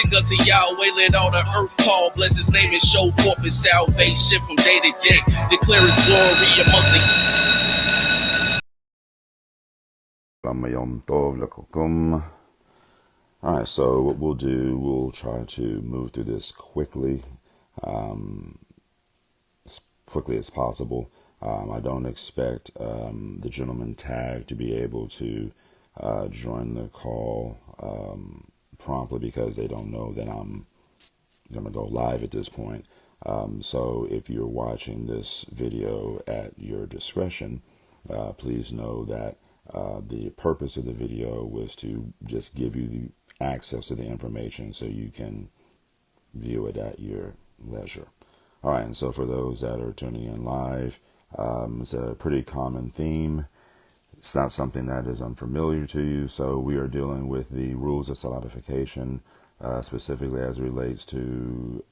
Sing unto Yahweh, let all the earth call. Bless his name and show forth his salvation from day to day. Declare his glory amongst the... Alright, so what we'll do, we'll try to move through this quickly, as quickly as possible. I don't expect the gentleman tag to be able to join the call promptly because they don't know that I'm going to go live at this point. So if you're watching this video at your discretion, please know that the purpose of the video was to just give you the access to the information so you can view it at your leisure. All right, and so for those that are tuning in live, it's a pretty common theme. It's not something that is unfamiliar to you, so we are dealing with the rules of syllabification, specifically as it relates to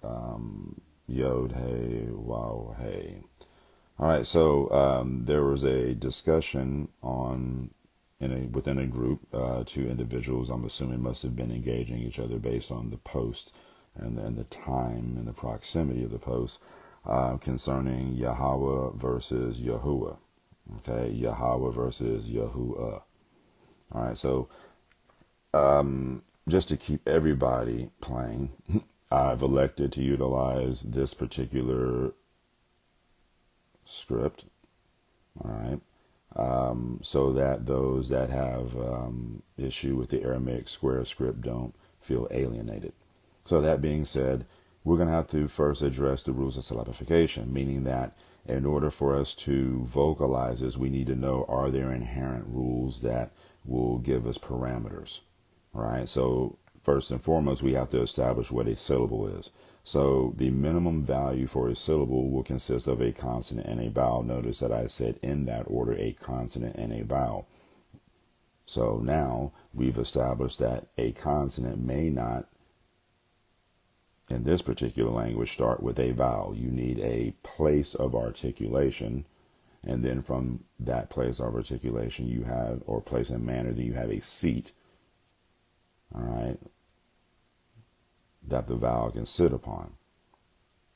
Yod, Hey, Wow, Hey. All right, so there was a discussion within a group. Two individuals, I'm assuming, must have been engaging each other based on the post and the time and the proximity of the post concerning Yahuah versus Yahuah. Okay, Yahuah versus Yahuah. All right, so just to keep everybody playing, I've elected to utilize this particular script. All right. So that those that have issue with the Aramaic square script don't feel alienated. So that being said, we're going to have to first address the rules of syllabification, meaning that in order for us to vocalize this, we need to know, are there inherent rules that will give us parameters? All right. So first and foremost, we have to establish what a syllable is. So the minimum value for a syllable will consist of a consonant and a vowel. Notice that I said in that order, a consonant and a vowel. So now we've established that a consonant may not, in this particular language, start with a vowel. You need a place of articulation. And then from that place of articulation, you have, or place and manner, then you have a seat. All right. That the vowel can sit upon.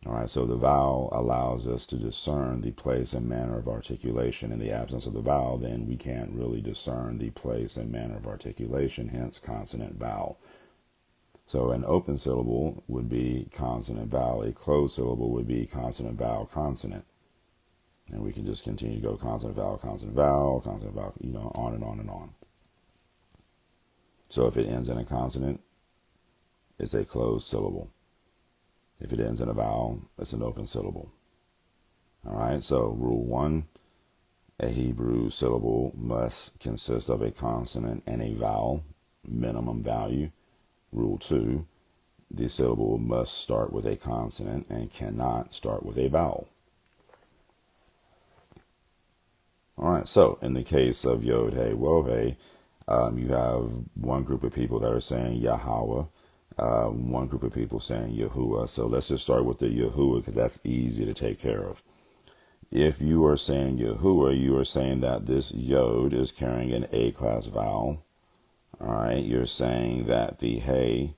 All right, so the vowel allows us to discern the place and manner of articulation. In the absence of the vowel, then we can't really discern the place and manner of articulation, hence consonant vowel. So an open syllable would be consonant vowel. A closed syllable would be consonant vowel consonant. And we can just continue to go consonant vowel, consonant vowel, consonant vowel, on and on and on. So if it ends in a consonant, it's a closed syllable. If it ends in a vowel, it's an open syllable. All right, so rule 1, a Hebrew syllable must consist of a consonant and a vowel, minimum value. Rule 2, the syllable must start with a consonant and cannot start with a vowel. All right, so in the case of Yod, Hey, Woh, Hey, you have one group of people that are saying Yahuah, one group of people saying Yahuah. So let's just start with the Yahuah because that's easy to take care of. If you are saying Yahuah, you are saying that this Yod is carrying an A-class vowel. All right, you're saying that the Hey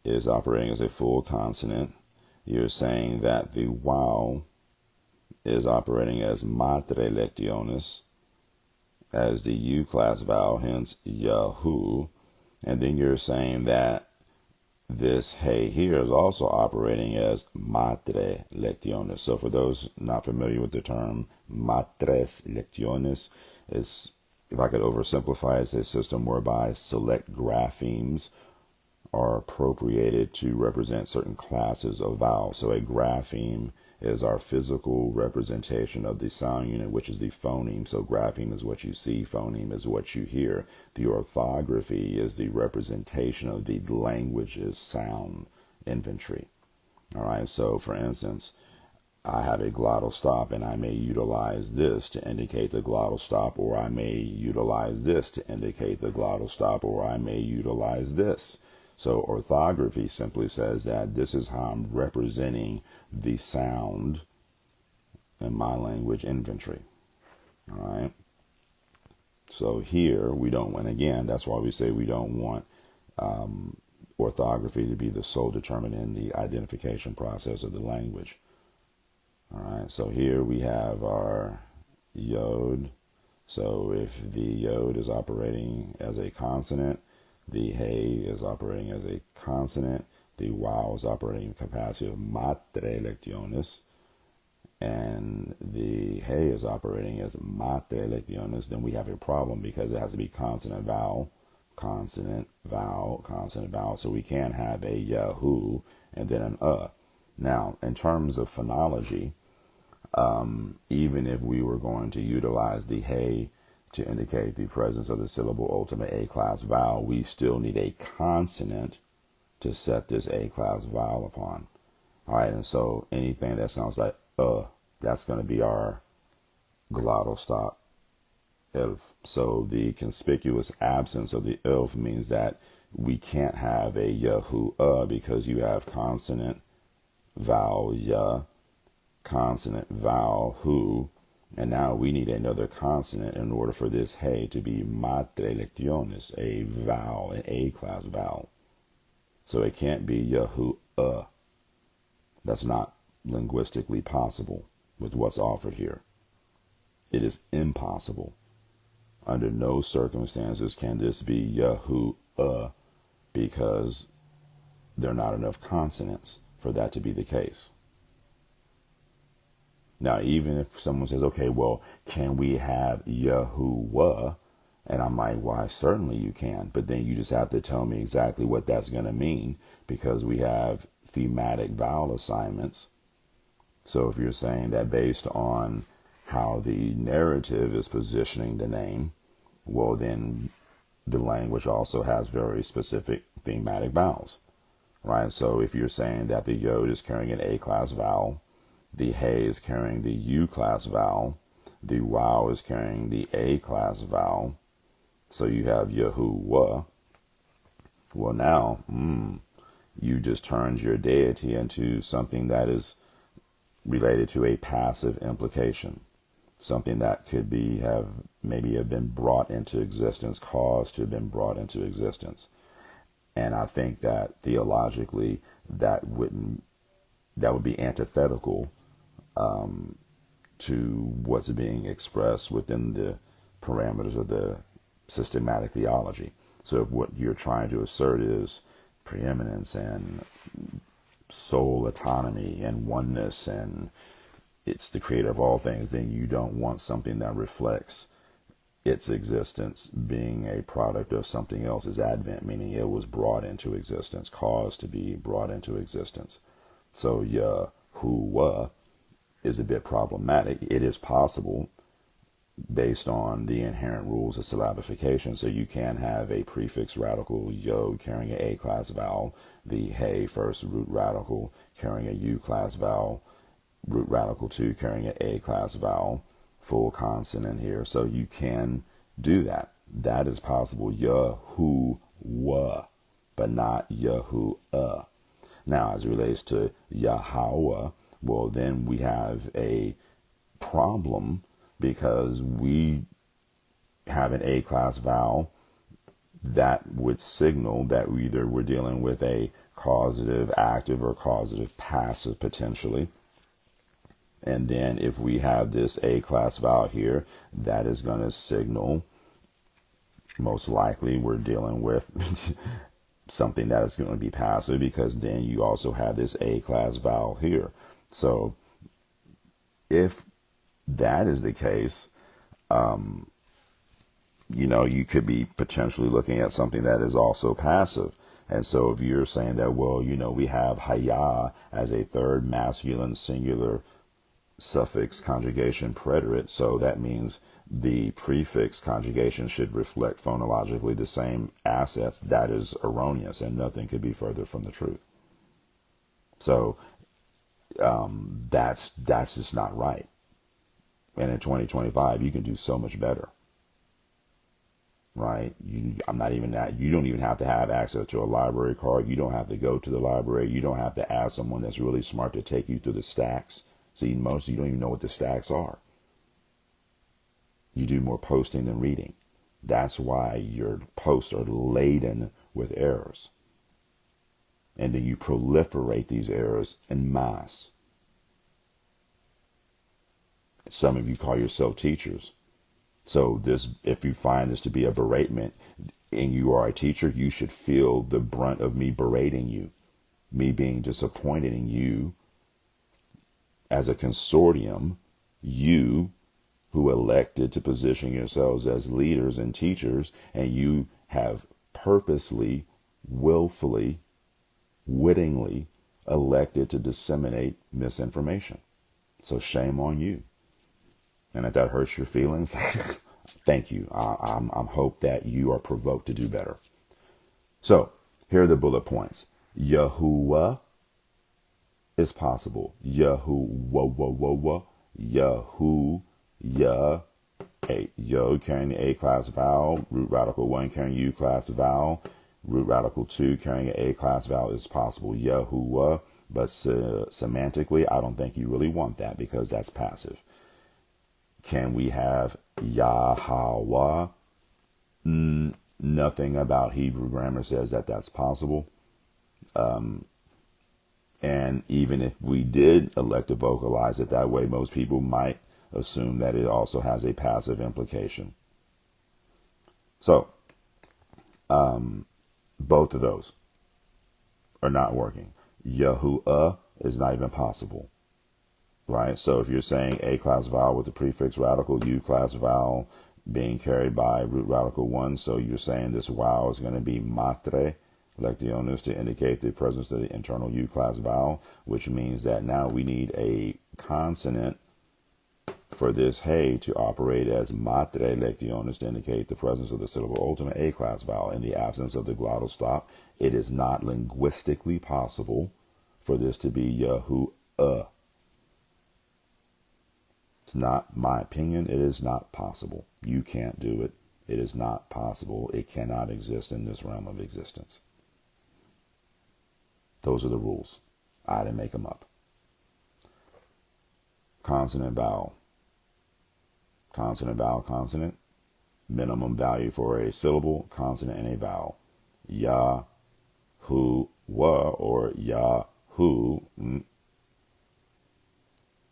is operating as a full consonant. You're saying that the Wow is operating as matre lectionis, as the U-class vowel, hence Yahuah. And then you're saying that this Hey here is also operating as matre lectionis. So for those not familiar with the term, matres lectionis is, if I could oversimplify, it's a system whereby select graphemes are appropriated to represent certain classes of vowels. So a grapheme is our physical representation of the sound unit, which is the phoneme. So grapheme is what you see, phoneme is what you hear. The orthography is the representation of the language's sound inventory. All right, so for instance, I have a glottal stop and I may utilize this to indicate the glottal stop, or I may utilize this to indicate the glottal stop, or I may utilize this. So orthography simply says that this is how I'm representing the sound in my language inventory. All right. So here we don't want, again, that's why we say we don't want orthography to be the sole determinant in the identification process of the language. All right, so here we have our yod. So if the yod is operating as a consonant, the hey is operating as a consonant, the wow is operating in the capacity of matre lectiones, and the hey is operating as matre lectiones, then we have a problem because it has to be consonant vowel, consonant vowel, consonant vowel. So we can't have a Yahuah and then an. Now, in terms of phonology, even if we were going to utilize the hey to indicate the presence of the syllable ultimate A-class vowel, we still need a consonant to set this A-class vowel upon. All right, and so anything that sounds like that's going to be our glottal stop. So the conspicuous absence of the ilf means that we can't have a Yahuah because you have consonant vowel ya, consonant vowel hu, and now we need another consonant in order for this hey to be matre lectiones, a vowel, an A-class vowel. So it can't be Yahuah. That's not linguistically possible with what's offered here. It is impossible. Under no circumstances can this be Yahuah because there are not enough consonants for that to be the case. Now, even if someone says, okay, well, can we have Yahuah? And I'm like, why, certainly you can. But then you just have to tell me exactly what that's going to mean, because we have thematic vowel assignments. So if you're saying that based on how the narrative is positioning the name, well, then the language also has very specific thematic vowels, right? So if you're saying that the yod is carrying an A-class vowel, the hey is carrying the U-class vowel, the wow is carrying the A-class vowel, so you have Yahuah. Well, now, you just turned your deity into something that is related to a passive implication, something that could be have been brought into existence, caused to have been brought into existence. And I think that theologically that would be antithetical to what's being expressed within the parameters of the systematic theology. So if what you're trying to assert is preeminence and soul autonomy and oneness and it's the creator of all things, then you don't want something that reflects its existence being a product of something else's advent, meaning it was brought into existence, caused to be brought into existence. So Yahuah is a bit problematic. It is possible based on the inherent rules of syllabification. So you can have a prefix radical yod carrying an A-class vowel, the hey first root radical carrying a U-class vowel, root radical 2 carrying an A-class vowel, full consonant here. So you can do that. That is possible. Yahuah, but not Yahuah. Now, as it relates to Yahweh, well, then we have a problem because we have an A-class vowel that would signal that either we're dealing with a causative active or causative passive potentially. And then if we have this A-class vowel here, that is going to signal most likely we're dealing with something that is going to be passive, because then you also have this A-class vowel here. So if that is the case, you could be potentially looking at something that is also passive. And so if you're saying that, well, we have hayah as a third masculine singular suffix conjugation preterite, so that means the prefix conjugation should reflect phonologically the same assets. That is erroneous, and nothing could be further from the truth. So that's just not right. And in 2025, you can do so much better, right? I'm not even that. You don't even have to have access to a library card. You don't have to go to the library. You don't have to ask someone that's really smart to take you through the stacks. See, most of you don't even know what the stacks are. You do more posting than reading. That's why your posts are laden with errors. And then you proliferate these errors en masse. Some of you call yourself teachers. So this, if you find this to be a beratement and you are a teacher, you should feel the brunt of me berating you, me being disappointed in you as a consortium, you who elected to position yourselves as leaders and teachers, and you have purposely, willfully, wittingly elected to disseminate misinformation. So shame on you. And if that hurts your feelings, thank you. I'm hope that you are provoked to do better. So here are the bullet points. Yahuah is possible. Yahuah. Yahu, ya, a yo carrying the A class vowel. Root radical 1 carrying U class vowel. Root radical 2 carrying an A class vowel is possible. Yahuah. But semantically, I don't think you really want that because that's passive. Can we have Yahuah? Nothing about Hebrew grammar says that that's possible. And even if we did elect to vocalize it that way, most people might assume that it also has a passive implication. So, both of those are not working. Yahuah is not even possible. Right? So if you're saying A class vowel with the prefix radical, U class vowel being carried by root radical 1, so you're saying this vowel is going to be matre lectionis to indicate the presence of the internal U class vowel, which means that now we need a consonant for this hey to operate as matre lectionis to indicate the presence of the syllable ultimate A class vowel. In the absence of the glottal stop, it is not linguistically possible for this to be Yahuah. It's not my opinion. It is not possible. You can't do it. It is not possible. It cannot exist in this realm of existence. Those are the rules. I didn't make them up. Consonant, vowel. Consonant, vowel, consonant. Minimum value for a syllable, consonant, and a vowel. Yahuah or Yahu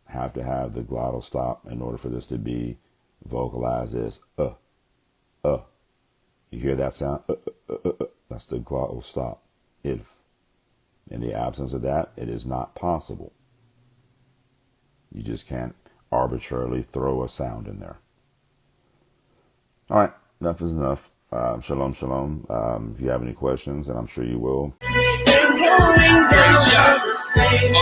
have to have the glottal stop in order for this to be vocalized as You hear that sound? That's the glottal stop. If in the absence of that, it is not possible. You just can't arbitrarily throw a sound in there. All right, enough is enough. Shalom, shalom. If you have any questions, and I'm sure you will. Great job. Sing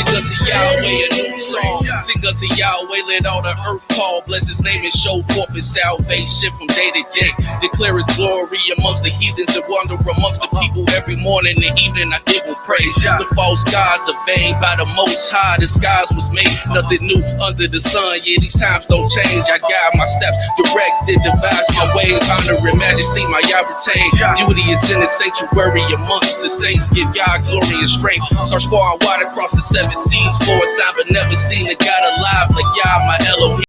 unto Yahweh a new song. Sing unto Yahweh, let all the earth call. Bless his name and show forth his salvation from day to day. Declare his glory amongst the heathens and wonder amongst the people. Every morning and evening I give him praise. The false gods are vain by the Most High. The skies was made, nothing new under the sun. Yeah, these times don't change. I guide my steps, directed, devise my ways. Honor and majesty, my Yah retain. Beauty is in the sanctuary amongst the saints. Give Yah glory and strength. Search far and wide across the 7 seas for a sign but never seen a God alive like Yah, my Elohim.